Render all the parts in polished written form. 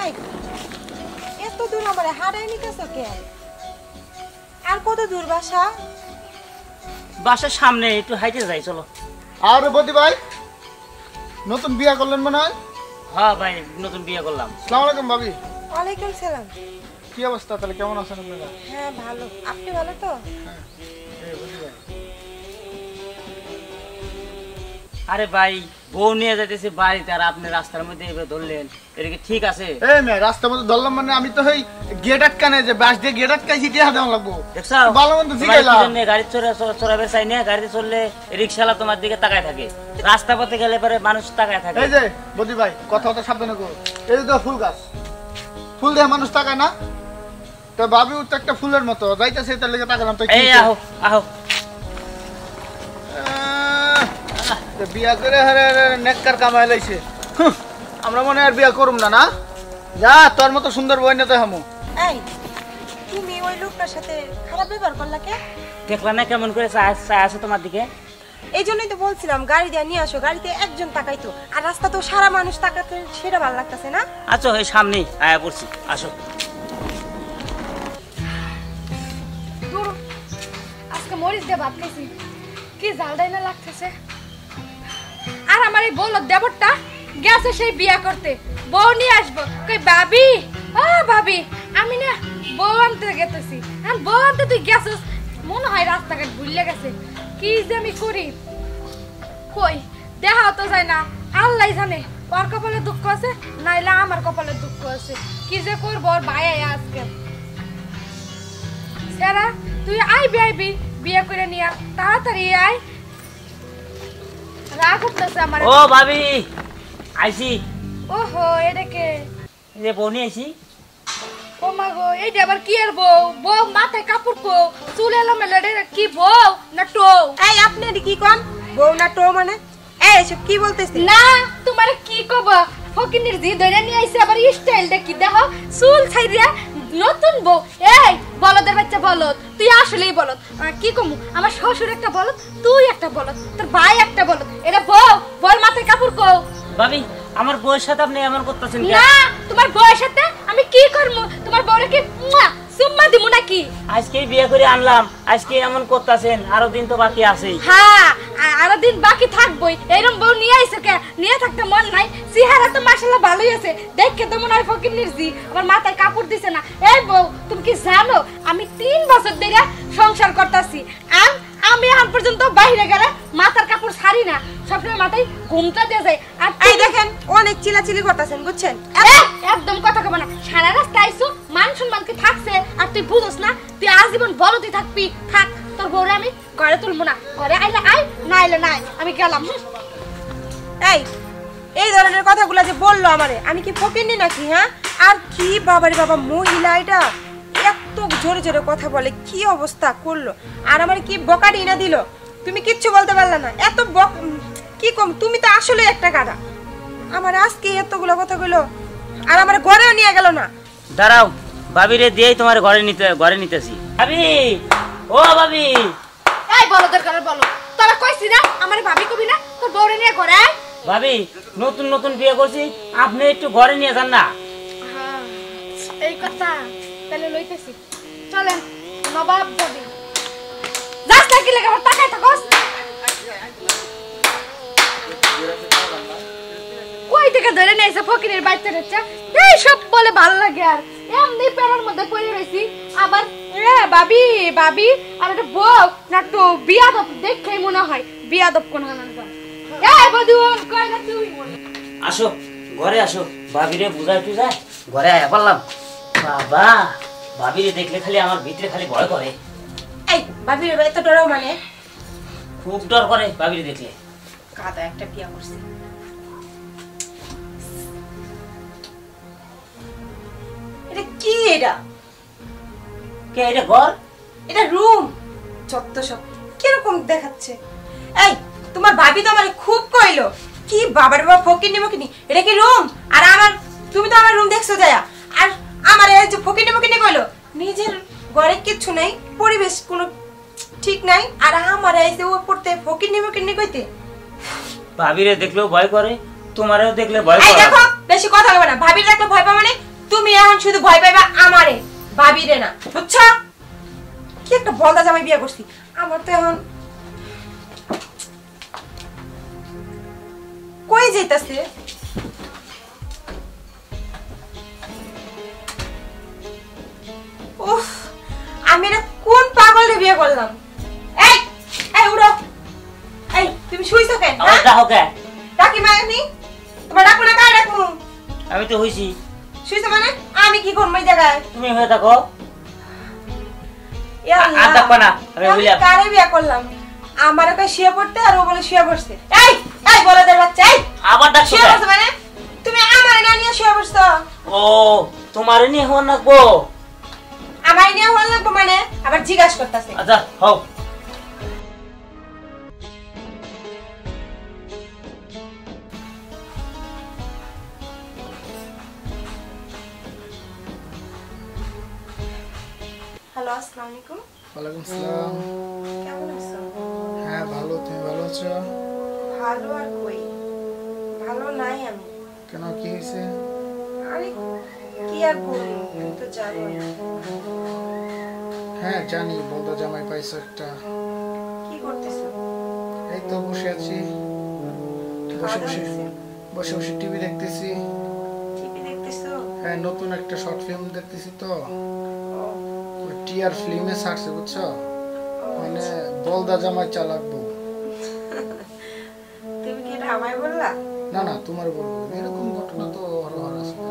এই এত দূর আমারে হারাই নিতেছ কেন? আর কত দূর বাসা? বাসার সামনে, একটু হাইটে যাই চলো। আরে বদি ভাই, নতুন বিয়ে করলেন মনে হয়? হ্যাঁ ভাই, নতুন বিয়ে করলাম। আসসালামু আলাইকুম ভাবি। ওয়ালাইকুম সালাম। কি অবস্থা, তাহলে কেমন আছেন আপনারা? হ্যাঁ ভালো, আপনি ভালো তো? আরে ভাই, বউ নিয়ে যাইতেছে বাড়িতে আর আপনি রাস্তার মধ্যে এভাবে ধরলেন, এটা কি ঠিক আছে? এই মেয়ে, রাস্তার মধ্যে ধরলাম মানে আমি তো এই গেট আটকানে যে বাস দিয়ে গেট আটকাইছি, টিয়া দেওয়া লাগবো। দেখছো ভালো মন্দ জিগাইলাম। গাড়ি চড়াবে চাই না, গাড়িতে চললে রিক্সাওয়ালা তোমার দিকে তাকায় থাকে, রাস্তা পথে গেলে পরে মানুষ তাকায় থাকে। এই যে বদি ভাই, কথা সাবধানে করো। এই যে ফুল গাছ, ফুল দিয়ে মানুষ তাকায় না, তো ভাবি তো একটা ফুলের মতো যাইতেছে, তার লেগে তাকালাম। তো এই আহো আহো, বিয়া করে নেককার কামাই লাইছে। আমরা মনে আর বিয়া করুম না। না যা, তোর মতো সুন্দর বই না তো হামু। এই তুমি ওই লোকটার সাথে খারাপ ব্যবহার করলা কে? দেখলা না কেমন করে চাই আছে তোমার দিকে? এই জন্যই তো বলছিলাম গাড়ি দিয়ে নিয়ে আসো, গাড়িতে একজন তাকাইতো আর রাস্তা তো সারা মানুষ তাকাতে, সেটা ভালো লাগতেছে না। আচ্ছা, এই সামনেই আয়া পড়ছি, আসো। আজকে মরিচ দিয়ে ভাত খাইছি, কি জালটাই না লাগতেছে। আর আমার এই বলদ দেবরটা গেছে সেই বিয়া করতে, বউ নিয়ে আসবো। কই ভাবি, ও ভাবি, আমি না বউ আনতে গেতেছি। আর বউ আনতে তুই গেছিস, মনে হয় রাস্তাঘাট ভুলে গেছে। কি যে আমি করি, কই দেখা তো যায় না। আল্লাহ জানে ওর কপালে দুঃখ আছে নাইলে আমার কপালে দুঃখ আছে। কি যে করবো, ওর ভাই আয় আজকে। সেরা তুই আইবি আইবি বিয়ে করে নিয়া, তাড়াতাড়ি আয়। রাগ উঠতেছে আমার। ও ভাবি, আইছি। ওহো, এটা কে? এই যে বউ নিয়ে আইছি। ও মা গো, এইটা আবার কি আর বউ? বউ মাথায় কাপড় কো, চুল এলোমেলো, কি বউ না টো? এই আপনি কি কোন বউ না টো মানে? এই এসব কি বলতেছিস? না তোমারে কি কব, ফকিনির জি ধরে নিয়ে আইছে, আবার স্টাইলটা কি দেখো, চুল ছাইরা নতুন বউ। এই বলদের বাচ্চা বলদ, তুই আসলেই বলদ। কি কমু, আমার শ্বশুর একটা বলদ, তুই একটা বলদ, তোর ভাই একটা বলদ। এটা বউ, বল মাথায় কাপড় কো। ভাবি, আমার বউয়ের সাথে আপনি এমন করতেছেন কেন? না, তোমার বউয়ের সাথে আমি কি করব? তোমার বউরে কি সুম্মা দিমু নাকি? আজকেই বিয়ে করে আনলাম, আজকে এমন করতেছেন, আরো দিন তো বাকি আছে। হ্যাঁ, আরো দিন বাকি থাকবই। এরকম বউ নিয়ে আইছে কে? নিয়ে থাকতে মন নাই? চেহারা তো মাশাআল্লাহ ভালোই আছে, দেখে তো মনে হয় ফকিন্নির জি। আমার মাথায় কাপড় দিছে না। এই বউ, তুমি কি জানো আমি 3 বছর ধরে সংসার করতেছি, আর আমি এখন পর্যন্ত বাইরে গেলে মাথার কাপড় ছাড়ি না, সবসময় মাথায় ঘুমটা দিয়ে যায়। আর এই দেখেন, অনেক চিলাচিলি করতেছেন, বুঝছেন? একদম কথা কব না। সারা রাস্তা আইছো, মান সম্মান কি থাকছে? আর তুই বুঝোস না, তুই আজীবন বলতি থাকবি। থাক, তোর বউরে আমি ঘরে তুলবো না। ঘরে আইলে আই, না আইলে নাই, আমি গেলাম। এই এই ধরনের কথাগুলো যে বললো আমারে, আমি কি ফকিন্নি নাকি? হ্যাঁ, আর কি বাবারে বাবা, মহিলা এটা এত জোরে জোরে কথা বলে, কি অবস্থা করলো। আর আমার কি বকারি না দিল, তুমি কিচ্ছু বলতে পারলে না। এত কি কম, তুমি তো আসলে একটা গাধা। আমার আজকে এতগুলো কথাগুলো, আর আমার ঘরেও নিয়ে গেল না। দাঁড়াও, ভাবিরে দিয়েই তোমার ঘরে নিতেছি। ভাবি, ও ভাবি। এই বলদের ঘরে বলো, তোরা কইছি না আমার ভাবি কবি না, তোর বউরে নিয়ে ঘরে আয়। ভাবি, নতুন নতুন বিয়ে করছি, আপনি একটু ঘরে নিয়ে যান না। এই কথা তাহলে লইতেছি, চলেন। নবাব যাবি, যাস না কি লাগে আমার টাকায় থাকস? কই থেকে ধরে নিয়েছে ফকিরের বাচ্চা টাচ্চা, এই সব বলে ভালো লাগে। আর এমনি পেড়ার মধ্যে পড়ে রয়েছি, আবার ভাবি ভাবি, আর একটা বউ না তো বিয়াদব দেখেই মনে হয় বিয়াদব কোন হানান। এই বদুন কই না তুই? আসো ঘরে আসো, ভাবিরে বুঝাই তুই যায় ঘরে আয়া বললাম। বাবা, ভাবিরে দেখলে খালি আমার ভিতরে খালি ভয় করে। এই ভাবির এত ডরাও মানে? খুব ডর করে ভাবিরে দেখলে। গাধা একটা বিয়া করছে। এটা কি? এটা কে? এটা ঘর? এটা রুম? যত সব কিরকম দেখাচ্ছে। এই তোমার ভাবি তো আমারে খুব কইলো, কি বাবার বাবা ফকিনি মকিনি, এটা কি রুম? আর আমার, তুমি তো আমার রুম দেখছো যায়া, আর আমার এই যে ফকিনি মকিনি কইলো, নিজের ঘরে কিচ্ছু নাই, পরিবেশ কোনো ঠিক নাই, আর আমার এই যে উপরতে ফকিনি মকিনি কইতে। ভাবিরে দেখলেও ভয় করে, তোমারও দেখলে ভয় এই করে। দেখো, বেশি কথা বলবে না। ভাবির দেখলে ভয় পাবে মানে তুমি এখন শুধু ভয় পাইবা আমারে, ভাবিরে না, বুঝছো? কি একটা বলদা জামাই বিয়ে করছি, আমার তো এখন কই যাইতাছে। উফ, আমি এটা কোন পাগলে বিয়ে করলাম? এই এই উড়ো, এই তুমি শুইছো কেন? আমার ডাকো কে? ডাকি মাগনি, তোমার ডাকো না, কার ডাকু? আমি তো হইছি। শুইছো মানে আমি কি করব এই জায়গায়? তুমি হয়ে থাকো। এ আল্লাহ, আর ডাকবা না, আমি বলি কারে বিয়ে করলাম? আমারে কই শুয়ে পড়তে আর ও বলে শুয়ে পড়ছে। এই এই বলদের বাচ্চা, এই আবার ডাকছো শুয়ে পড়ছে মানে তুমি আমারে না নিয়ে শুয়ে পড়ছো? ও তোমার নিয়ে হওয়ার নাকবো? আমারে নিয়ে হল না মানে আবার জিজ্ঞাসা করতেছে। আচ্ছা হও। হ্যালো, আসসালামু আলাইকুম। ওয়ালাইকুম আসসালাম। কেমন আছো? হ্যাঁ ভালো, তুমি ভালো আছো? ভালো আর কই, ভালো নাই আমি। কেন, কি হয়েছে? আরে কি আর বলি, তুমি তো জানো। হ্যাঁ জানি, বলদা জামাই পাইছো একটা। কি করতেছো? এই তো বসে আছি, বসে বসে বসে বসে টিভি দেখতেছি। টিভি দেখতেছো? হ্যাঁ, নতুন একটা শর্ট ফিল্ম দেখতেছি তো, ও, টিআর ফিল্মে ছাড়ছে বুঝছো, মানে বলদা জামাই চালাক বউ। তুমি কি এটা আমায় বললা? না না, তোমার বলবো, এরকম ঘটনা তো হরহর আছে না?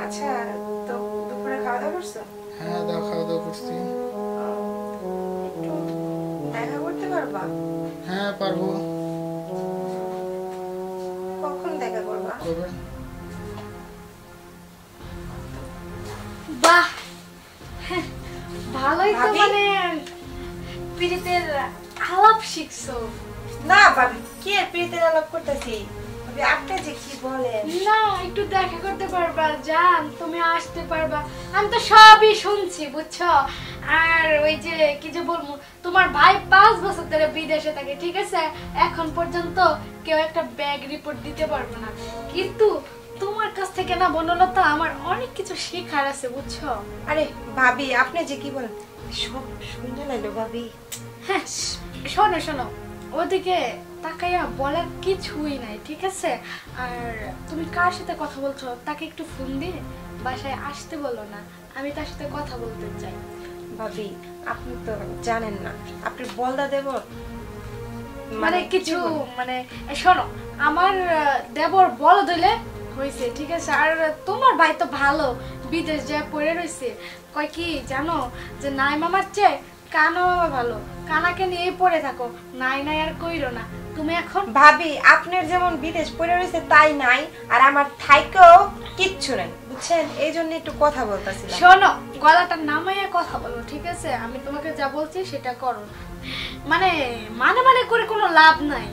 আচ্ছা, তো দুপুরে খাওয়া দাওয়া করছো? হ্যাঁ দাও, খাওয়া দাওয়া করছি। একটু দেখা করতে পারবা? হ্যাঁ পারবো। কখন দেখা করবা? কবে? বাহ, ভালোই তো, ভাবি? মানে পিরিতের আলাপ শিখছো। না ভাবি, কি আর প্রীতির আলাপ করতেছি, ভাবি আপনি যে কি বলেন। না, একটু দেখা করতে পারবা জান, তুমি আসতে পারবা, আমি তো সবই শুনছি বুঝছো। আর ওই যে কি যে বলবো, তোমার ভাই 5 বছর ধরে বিদেশে থাকে, ঠিক আছে, এখন পর্যন্ত কেউ একটা ব্যাগ রিপোর্ট দিতে পারবে না, কিন্তু তোমার কাছ থেকে না বনলতা আমার অনেক কিছু শেখার আছে বুঝছো। আরে ভাবি আপনি যে কি বলেন সব শুনতে লাগলো ভাবি। হ্যাঁ, শোনো শোনো, ওদিকে তাকাইয়া বলার কিছুই নাই, ঠিক আছে। আর তুমি কার সাথে কথা বলছো তাকে একটু ফোন দিয়ে বাসায় আসতে বলো না, আমি তার সাথে কথা বলতে চাই। ভাবি আপনি তো জানেন না আপনার বলদা দেবর মানে কিছু মানে শোনো, আমার দেবর বলো দিলে হয়েছে, ঠিক আছে। আর তোমার ভাই তো ভালো, বিদেশ যায় পড়ে রয়েছে, কয় কি জানো যে নাই মামার চেয়ে কানা মামা ভালো, কানাকে নিয়ে পড়ে থাকো, নাই নাই আর কইরো না। তুমি এখন ভাবি আপনার যেমন বিদেশ পড়ে রয়েছে তাই নাই, আর আমার থাইকেও কিচ্ছু নাই বুঝছেন, এই জন্য একটু কথা বলতেছিলাম। শোনো, গলাটা নামাইয়া কথা বলো, ঠিক আছে, আমি তোমাকে যা বলছি সেটা করো, মানে মানে মানে করে কোনো লাভ নাই।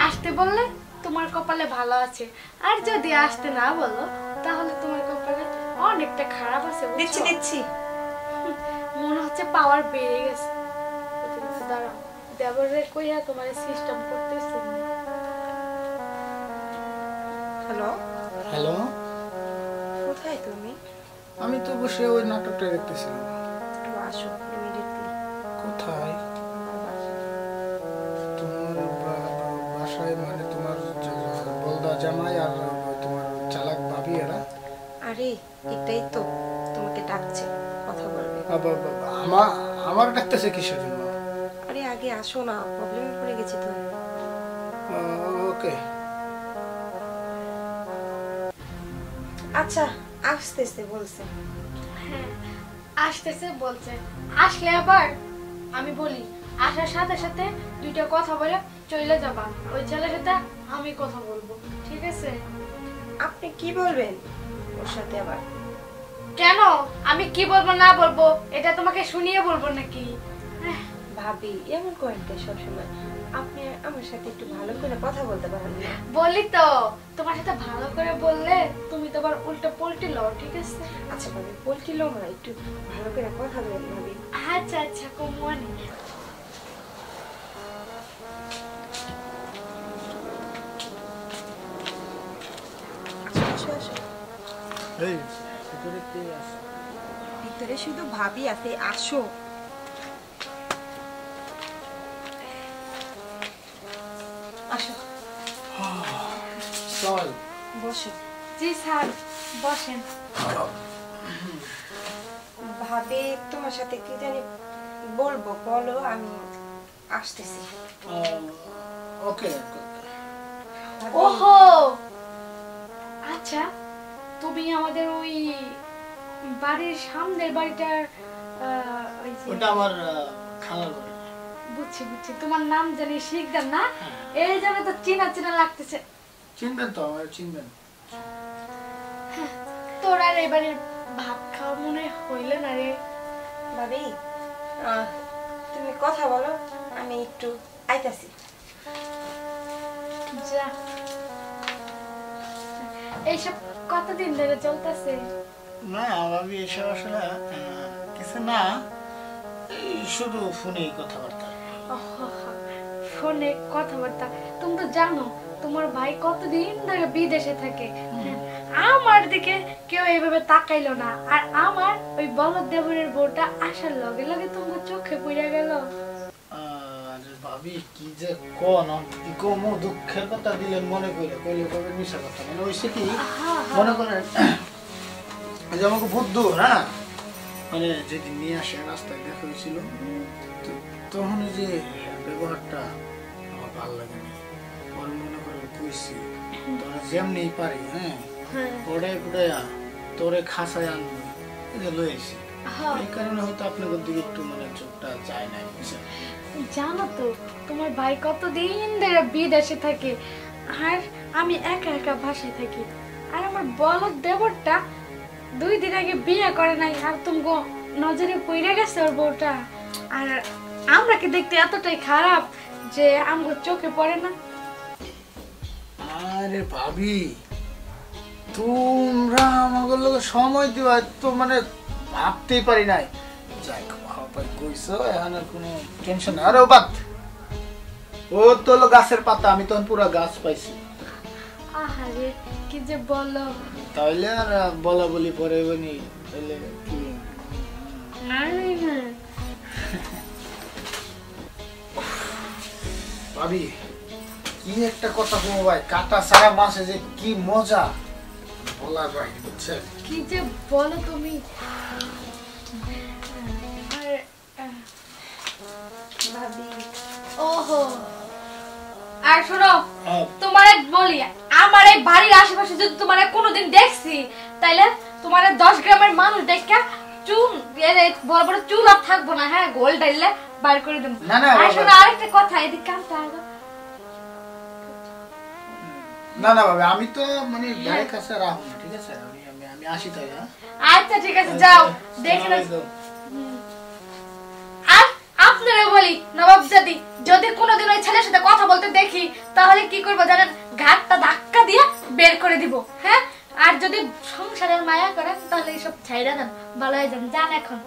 আসতে বললে তোমার কপালে ভালো আছে, আর যদি আসতে না বলো তাহলে তোমার কপালে অনেকটা খারাপ আছে বুঝছো? দিচ্ছি দিচ্ছি। মনে হচ্ছে পাওয়ার বেড়ে গেছে। দাঁড়াও, দেবরের কইয়া তোমার সিস্টেম করতেছি। হ্যালো, হ্যালো, কোথায় তুমি? আমি তো বসে ওই নাটকটা দেখতেছিলাম। একটু আসো ইমিডিয়েটলি। কোথায়? তোমার বাসায়, মানে তোমার বলদা জামাই আর তোমার চালাক ভাবি এরা? আরে এটাই তো তোমাকে ডাকছে, কথা বলবে। আমার ডাকতেছে কিসের জন্য? আরে আগে আসো না, প্রবলেমে পড়ে গেছি তো। ওকে। আচ্ছা আসতেছে বলছে। হ্যাঁ, আসতেছে বলছে, আসলে আবার আমি বলি আসার সাথে সাথে দুইটা কথা বলে চলে যাবা, ওই ছেলের সাথে আমি কথা বলবো, ঠিক আছে? আপনি কি বলবেন ওর সাথে আবার? কেন, আমি কি বলবো না বলবো এটা তোমাকে শুনিয়ে বলবো নাকি? ভাবি এমন করেন কে সবসময়, আপনি আমার সাথে একটু ভালো করে কথা বলতে পারেন না? বলি তো, তোমার সাথে ভালো করে বললে তুমি তো আবার উল্টো পল্টি লও, ঠিক আছে? আচ্ছা ভাবি বলছিল না, একটু ভালো করে কথা বলেন ভাবি। আচ্ছা আচ্ছা, কমনি। এই ভিতরে কে আছে? ভিতরে শুধু ভাবি আছে, আসো। আসো, চল। বসো। জি স্যার, বসেন। ভাবি তোমার সাথে কি জানি বলবো, বলো, আমি আসতেছি। ওকে। ভাবি, ওহো, আচ্ছা, তুমি আমাদের ওই বাড়ির সামনের বাড়িটার ওই যে ওটা আমার খালার বাড়ি। বুঝছি বুঝছি, তোমার নাম জানি শিকদার না? এই জন্য তো চেনা চেনা লাগতেছে। চিনবেন তো, আমার চিনবেন। তোর আর এবারে ভাত খাওয়া মনে হইল না রে। ভাবি তুমি কথা বলো, আমি একটু আইতাছি। যা, এইসব কতদিন ধরে চলতেছে? না ভাবি, এসব আসলে কিছু না, এই শুধু ফোনেই কথাবার্তা। ফোনে কথাবার্তা? তুমি তো জানো তোমার ভাই কতদিন ধরে বিদেশে থাকে, আমার দিকে কেউ এইভাবে তাকাইলো না, আর আমার ওই বলদ দেবরের বউটা আসার লগে লগে তোমার চোখে পড়ে গেল। ভাবি কি যে কোন কি কম দুঃখের কথা দিলেন মনে করে, কইলে কবে মিশা কথা, মানে ওই কি মনে করেন যে আমাকে বুদ্ধু, হ্যাঁ, মানে যেদিন নিয়ে আসে রাস্তায় দেখা হয়েছিল, তখন যে ব্যবহারটা আমার ভালো লাগে না। পরে মনে করে কইছি তোরা যেমনি পারি, হ্যাঁ, ওটাই পুটাইয়া তোরে খাসায় আনবো, লয়েছি। এই কারণে হয়তো আপনাদের দিকে একটু মানে চোখটা যায় না, বুঝছেন? জানো তো তোমার ভাই কতদিন ধরে বিদেশে থাকে, আর আমি একা একা বাসায় থাকি, আর আমার বলদ দেবরটা 2 দিন আগে বিয়ে করে নাই, আর তুমি নজরে পড়ে গেছে ওর বউটা, আর আমরা কি দেখতে এতটাই খারাপ যে আমার চোখে পড়ে না? আরে ভাবি, তোমরা আমাকে লোকে সময় দিবা তো মানে ভাবতেই পারি নাই। যাই কইছো, এখন আর কোনো টেনশন নাই। আরে বাদ, ও তো হলো গাছের পাতা, আমি তখন পুরো গাছ পাইছি। আহারে কি যে বলো। তাইলে আর বলা বলি পরে বনি, তাইলে কি ভাবি, কি একটা কথা বলবো ভাই, কাটা সারা মাসে যে কি মজা বলার ভাই, বুঝছেন? কি যে বলো তুমি। ভাবি ওহো, আর শোনো, হ্যাঁ। তোমারে বলি, আমার এই বাড়ির আশেপাশে যদি তোমারে কোনোদিন দেখছি, তাইলে তোমারে 10 গ্রামের মানুষ দেখে চুন বড় বড় চুল আর থাকবো না, হ্যাঁ, গোল ডাইলে বার করে দেবো। না, না, আর বাবা। শোনো, আরেকটা কথা, এদিক কানটা আগে। না না বাবা, আমি তো মানে গাড়ির কাছে রাখুন, ঠিক আছে? আমি আমি আমি আসি তাই, হ্যাঁ? আচ্ছা ঠিক আছে, যাও দেখে নাও। আর আপনারা বলি নবাব জাদি, যদি কোনোদিন ওই ছেলের সাথে কথা বলতে দেখি, তাহলে কি করবো জানেন? ঘাটটা ধাক্কা দিয়ে বের করে দিব, হ্যাঁ? আর যদি সংসারের মায়া করেন, তাহলে এইসব ছাইড়া দেন, ভালো হয়ে যান। যান এখন।